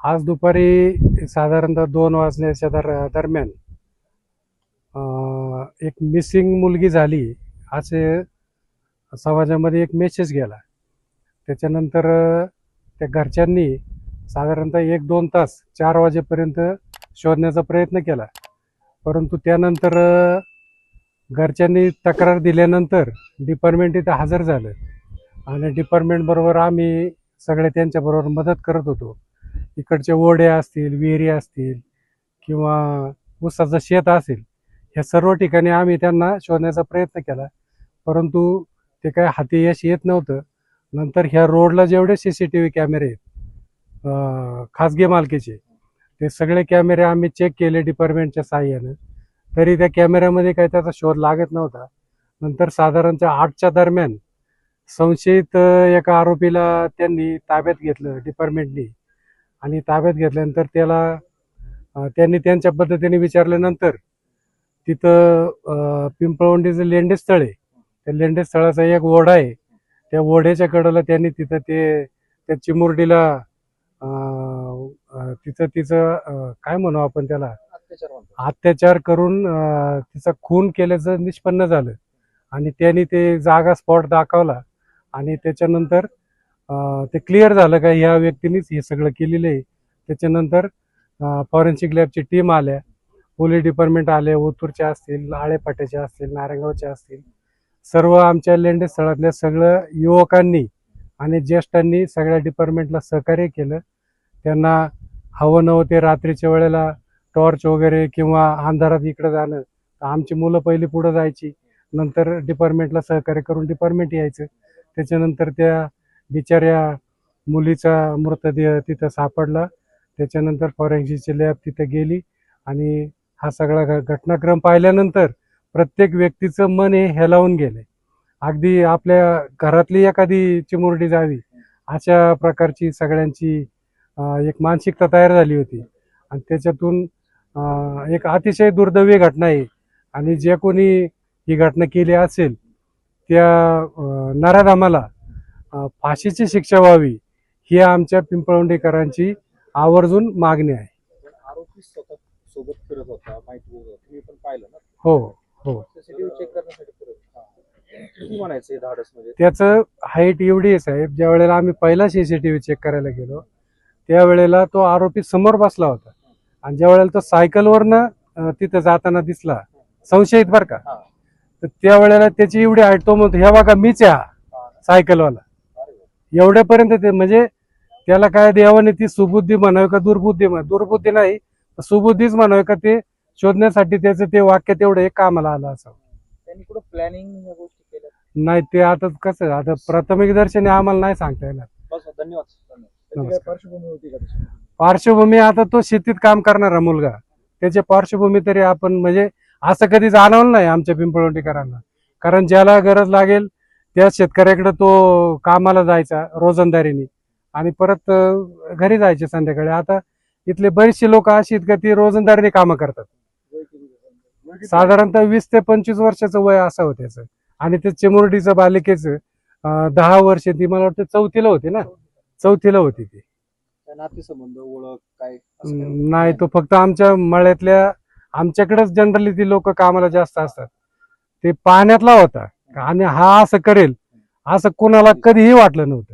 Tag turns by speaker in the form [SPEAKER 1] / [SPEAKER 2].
[SPEAKER 1] आज दुपारी साधारणतः 2 वाजण्याच्या दरम्यान एक मिसिंग मुलगी झाली असे समाजामध्ये एक मेसेज गेला. त्याच्यानंतर त्या घरच्यांनी साधारणतः 1-2 तास 4 वाजेपर्यंत शोधण्याचा प्रयत्न केला. परंतु त्यानंतर घरच्यांनी तक्रार दिल्यानंतर डिपार्टमेंट इथं हजर झालं आणि डिपार्टमेंटबरोबर आम्ही सगळे त्यांच्याबरोबर मदत करत होतो. इकडचे ओढे असतील, विहिरी असतील किंवा ऊसाचं शेत असेल, ह्या सर्व ठिकाणी आम्ही त्यांना शोधण्याचा प्रयत्न केला. परंतु ते काय हाती यश येत नव्हतं. नंतर ह्या रोडला जेवढे CCTV कॅमेरे आहेत खाजगी मालकीचे, ते सगळे कॅमेरे आम्ही चेक केले डिपार्टमेंटच्या साहाय्यानं. तरी त्या कॅमेऱ्यामध्ये काही त्याचा शोध लागत नव्हता. नंतर साधारणतः 8च्या दरम्यान संशयित एका आरोपीला त्यांनी ताब्यात घेतलं डिपार्टमेंटनी. आणि ताब्यात घेतल्यानंतर त्यांनी त्यांच्या पद्धतीने विचारल्यानंतर तिथं पिंपळवंडीचं लेंडेस्थळ आहे, त्या लेंडेस्थळाचा एक ओढा आहे. त्या ओढ्याच्या कडेला त्यांनी तिथं त्या चिमुरडीला तिचं काय म्हणू आपण त्याला, अत्याचार करून तिचा खून केल्याचं निष्पन्न झालं. आणि त्यांनी ते जागा स्पॉट दाखवला आणि त्याच्यानंतर ते क्लिअर झालं का ह्या व्यक्तीनेच हे सगळं केलेलं आहे. त्याच्यानंतर फॉरेन्सिक लॅबची टीम आल्या, पोलीस डिपार्टमेंट आले, ओतूरचे असतील, आळेपाट्याचे असतील, नारायणगावचे असतील, सर्व आमच्या लेंडे स्थळातल्या सगळं युवकांनी आणि ज्येष्ठांनी सगळ्या डिपार्टमेंटला सहकार्य केलं. त्यांना हवं नव्हते रात्रीच्या वेळेला टॉर्च वगैरे किंवा अंधारात इकडं जाणं, तर आमची मुलं पहिली पुढं जायची, नंतर डिपार्टमेंटला सहकार्य करून डिपार्टमेंट यायचं. त्याच्यानंतर त्या बिचाऱ्या मुलीचा मृतदेह तिथं सापडला. त्याच्यानंतर फॉरेन्सिकची लॅब तिथं गेली आणि हा सगळा घटनाक्रम पाहिल्यानंतर प्रत्येक व्यक्तीचं मन हे हेलावून गेले. अगदी आपल्या घरातली एखादी चिमुरडी जावी अशा प्रकारची सगळ्यांची एक मानसिकता तयार झाली होती. आणि त्याच्यातून एक अतिशय दुर्दैवी घटना आहे. आणि जे कोणी ही घटना केली असेल त्या नराधमाला फाशीची शिक्षा व्हावी ही आमच्या पिंपळवंडीकरांची आवर्जून मागणी आहे.
[SPEAKER 2] आरोपी स्वतः सोबत फिरत होता, माहिती तुम्ही पण पाहिलं ना?
[SPEAKER 1] हो हो.
[SPEAKER 2] CCTV चेक करण्यासाठी फिरत किती म्हणायचं धाडस म्हणजे?
[SPEAKER 1] त्याचं हाईट एवढी आहे साहेब, ज्या वेळेला आम्ही पहिला CCTV चेक करायला गेलो त्यावेळेला तो आरोपी समोर बसला होता. आणि ज्या वेळेला तो सायकलवरनं तिथं जाताना दिसला, संशयित बरं का, तर त्यावेळेला त्याची एवढी हाईट, तो म्हणतो ह्या बघा मीच आहे हा सायकलवाला. एवढ्यापर्यंत ते म्हणजे त्याला काय देवाने ती सुबुद्धी म्हणावी का दुर्बुद्धी नाही, सुबुद्धीच म्हणावी का, ते शोधण्यासाठी त्याचं ते वाक्य तेवढं एक कामाला आलं असावं.
[SPEAKER 2] त्यांनी कुठं प्लॅनिंग या गोष्टी केल्या
[SPEAKER 1] नाही, ते आता कसं, आता प्राथमिक दर्शनी आम्हाला नाही सांगता येणार.
[SPEAKER 2] धन्यवाद. पार्श्वभूमी होती का?
[SPEAKER 1] पार्श्वभूमी आता तो शेतीत काम करणारा मुलगा, त्याची पार्श्वभूमी तरी आपण म्हणजे असं कधी जाणवलं नाही आमच्या पिंपळवंडीकरांना. कारण ज्याला गरज लागेल त्या शेतकऱ्याकडे तो कामाला जायचा रोजंदारीने आणि परत घरी जायचे संध्याकाळी. आता इथले बरेचसे लोक अशी आहेत का ती रोजंदारीने कामं करतात. साधारणतः 20 ते 25 वर्षाचं वय असावं त्याचं. आणि ते चिमुरडीचं बालिकेचं 10 वर्ष, ती मला वाटतं 4थीला होती ना, 4थीला होती ती.
[SPEAKER 2] नातेसंबंध ओळख काय
[SPEAKER 1] नाही, तो फक्त आमच्या मळ्यातल्या, आमच्याकडेच जनरली ती लोक कामाला जास्त असतात, ते पाहण्यातला होता. आणि हा असं करेल असं कोणाला कधीही वाटलं नव्हतं.